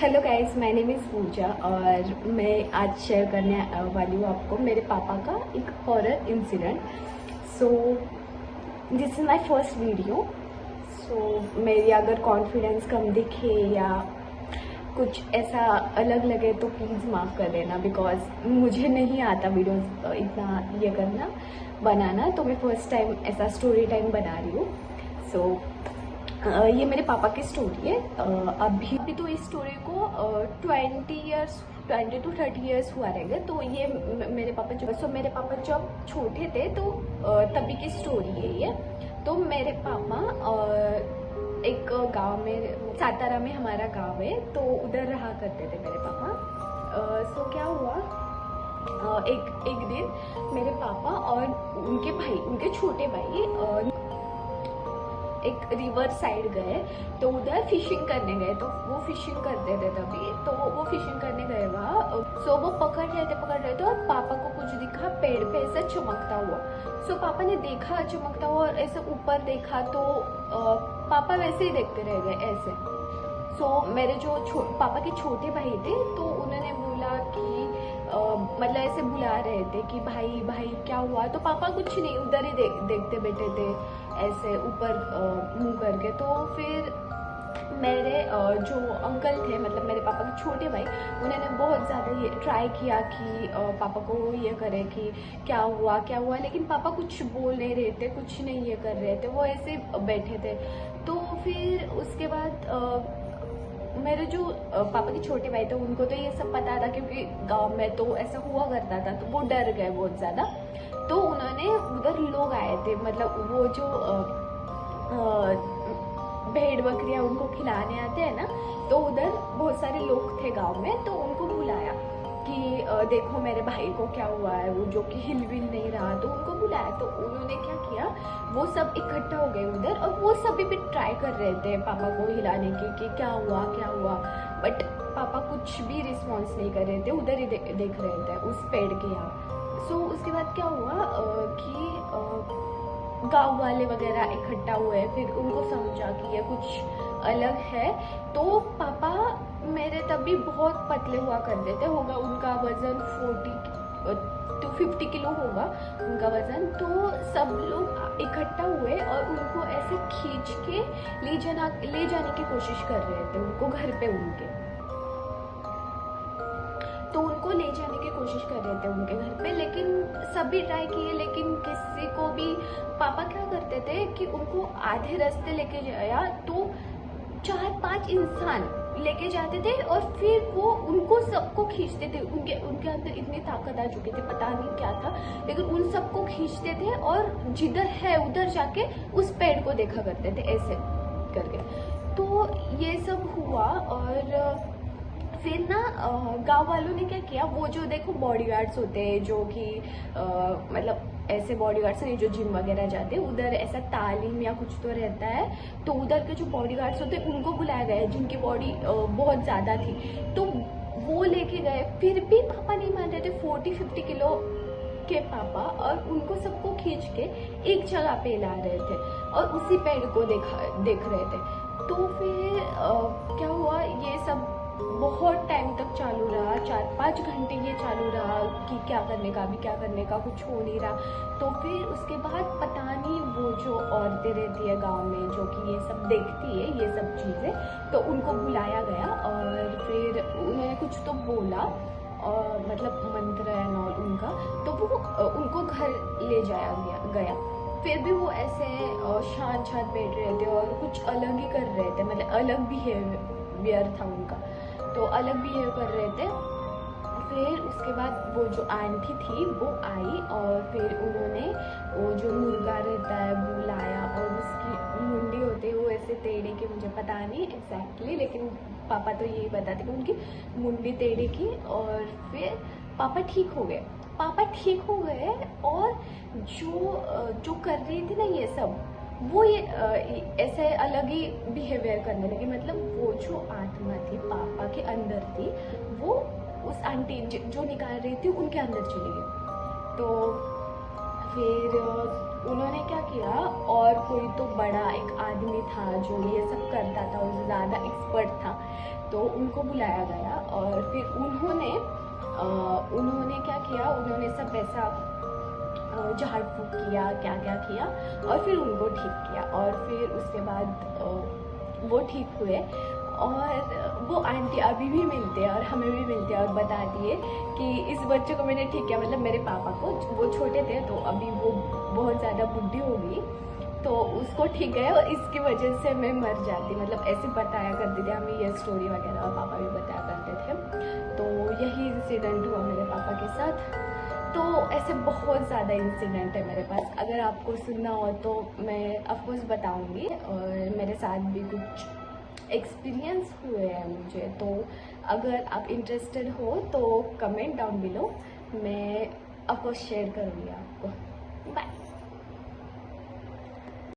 Hello guys, my name is Pooja और मैं आज शेयर करने वाली हूँ आपको मेरे पापा का एक horror incident. So this is my first video. So मेरी अगर कॉन्फिडेंस कम दिखे या कुछ ऐसा अलग लगे तो प्लीज़ माफ़ कर देना, बिकॉज मुझे नहीं आता वीडियोस इतना ये करना बनाना, तो मैं फर्स्ट टाइम ऐसा स्टोरी टाइम बना रही हूँ। सो ये मेरे पापा की स्टोरी है। अभी तो इस स्टोरी को 20 to 30 ईयर्स हुआ रहेंगे। तो ये मेरे पापा जब छोटे थे तो तभी की स्टोरी है ये। तो मेरे पापा एक गांव में, सातारा में हमारा गांव है, तो उधर रहा करते थे मेरे पापा। सो क्या हुआ, एक दिन मेरे पापा और उनके छोटे भाई एक रिवर साइड गए, तो उधर फिशिंग करने गए। तो वो फिशिंग करते थे तभी, तो वो फिशिंग करने गए वहाँ। सो वो पकड़ रहे थे और पापा को कुछ दिखा पेड़ पे ऐसा चमकता हुआ। सो पापा ने देखा चमकता हुआ और ऐसे ऊपर देखा, तो पापा वैसे ही देखते रह गए ऐसे। सो मेरे जो पापा के छोटे भाई थे, तो उन्होंने बोला कि मतलब ऐसे बुला रहे थे कि भाई भाई क्या हुआ। तो पापा कुछ नहीं, उधर ही देखते बैठे थे ऐसे ऊपर मुंह करके। तो फिर मेरे जो अंकल थे, मतलब मेरे पापा के छोटे भाई, उन्होंने बहुत ज़्यादा ये ट्राई किया कि पापा को ये करे कि क्या हुआ, लेकिन पापा कुछ बोल नहीं रहे थे, कुछ नहीं ये कर रहे थे, वो ऐसे बैठे थे। तो फिर उसके बाद मेरे जो पापा के छोटे भाई थे, उनको तो ये सब पता था क्योंकि गांव में तो ऐसा हुआ करता था, तो वो डर गए बहुत ज़्यादा। तो उन्होंने, उधर लोग आए थे, मतलब वो जो भेड़ बकरियां उनको खिलाने आते हैं ना, तो उधर बहुत सारे लोग थे गांव में, तो उनको बुलाया कि देखो मेरे भाई को क्या हुआ है, वो जो कि हिल विल नहीं रहा। तो उनको बुलाया, तो उन्होंने क्या किया, वो सब इकट्ठा हो गए उधर, और वो सभी भी ट्राई कर रहे थे पापा को हिलाने की कि क्या हुआ। बट पापा कुछ भी रिस्पॉन्स नहीं कर रहे थे, उधर ही देख रहे थे उस पेड़ के यहाँ। सो उसके बाद क्या हुआ कि गांव वाले वगैरह इकट्ठा हुए, फिर उनको समझा कि ये कुछ अलग है। तो पापा मेरे तभी बहुत पतले हुआ करते थे, होगा उनका वजन 40 to 50 किलो होगा उनका वजन। तो सब लोग इकट्ठा हुए और उनको ऐसे खींच के ले जाने की कोशिश कर रहे थे उनको घर पे उनके। तो उनको ले जाने की कोशिश कर रहे थे उनके घर पे, लेकिन सभी ट्राई किए, लेकिन किसी को भी। पापा क्या करते थे कि उनको आधे रास्ते लेके जाया तो 4-5 इंसान लेके जाते थे, और फिर वो उनको सबको खींचते थे। उनके अंदर इतनी ताकत आ चुकी थी, पता नहीं क्या था, लेकिन उन सबको खींचते थे और जिधर है उधर जाके उस पेड़ को देखा करते थे ऐसे करके। तो ये सब हुआ, और फिर ना गांव वालों ने क्या किया, वो जो देखो बॉडीगार्ड्स होते हैं जो कि मतलब ऐसे बॉडीगार्ड्स नहीं जो जिम वगैरह जाते हैं, उधर ऐसा तालीम या कुछ तो रहता है, तो उधर के जो बॉडीगार्ड्स होते हैं उनको बुलाया गया जिनकी बॉडी बहुत ज़्यादा थी। तो वो लेके गए, फिर भी पापा नहीं मान रहे थे, 40-50 किलो के पापा, और उनको सबको खींच के एक जगह पे ला रहे थे और उसी पेड़ को देख रहे थे। तो फिर क्या हुआ, ये सब बहुत टाइम तक चालू रहा, 4-5 घंटे ये चालू रहा कि क्या करने का कुछ हो नहीं रहा। तो फिर उसके बाद पता नहीं, वो जो औरतें रहती है गांव में जो कि ये सब देखती है ये सब चीज़ें, तो उनको बुलाया गया और फिर उन्होंने कुछ तो बोला, और मतलब मंत्र है और उनका, तो वो उनको घर ले जाया गया। फिर भी वो ऐसे शांत बैठ रहे थे और कुछ अलग ही कर रहे थे, मतलब अलग बिहेवियर था उनका, तो अलग बिहेव कर रहे थे। फिर उसके बाद वो जो आंटी थी वो आई, और फिर उन्होंने वो जो मुर्गा रहता है वो लाया, और उसकी मुंडी होती है वो ऐसे टेढ़े की, मुझे पता नहीं एग्जैक्टली, लेकिन पापा तो यही बताते कि उनकी मुंडी टेढ़े की। और फिर पापा ठीक हो गए और जो कर रही थी ना ये सब, वो ये ऐसे अलग ही बिहेवियर करने लगी। मतलब वो जो आत्मा थी पापा के अंदर थी, वो उस आंटी जो निकाल रही थी उनके अंदर चली गई। तो फिर उन्होंने क्या किया, और कोई तो बड़ा एक आदमी था जो ये सब करता था और ज़्यादा एक्सपर्ट था, तो उनको बुलाया गया और फिर उन्होंने क्या किया, उन्होंने सब ऐसा झाड़ फूक किया, क्या क्या किया और फिर उनको ठीक किया। और फिर उसके बाद वो ठीक हुए और वो आंटी अभी भी मिलते हैं और हमें भी मिलते हैं और बताती है कि इस बच्चे को मैंने ठीक किया, मतलब मेरे पापा को। वो छोटे थे तो अभी वो बहुत ज़्यादा बुढ़ी हो गई तो उसको ठीक है और इसकी वजह से मैं मर जाती, मतलब ऐसे बताया करते थे हमें ये स्टोरी वगैरह, और पापा भी बताया करते थे। तो यही इंसिडेंट हुआ मेरे पापा के साथ। तो ऐसे बहुत ज़्यादा इंसिडेंट है मेरे पास, अगर आपको सुनना हो तो मैं ऑफकोर्स बताऊंगी। और मेरे साथ भी कुछ एक्सपीरियंस हुए हैं मुझे, तो अगर आप इंटरेस्टेड हो तो कमेंट डाउन बिलो, मैं ऑफकोर्स शेयर करूँगी आपको। बाय।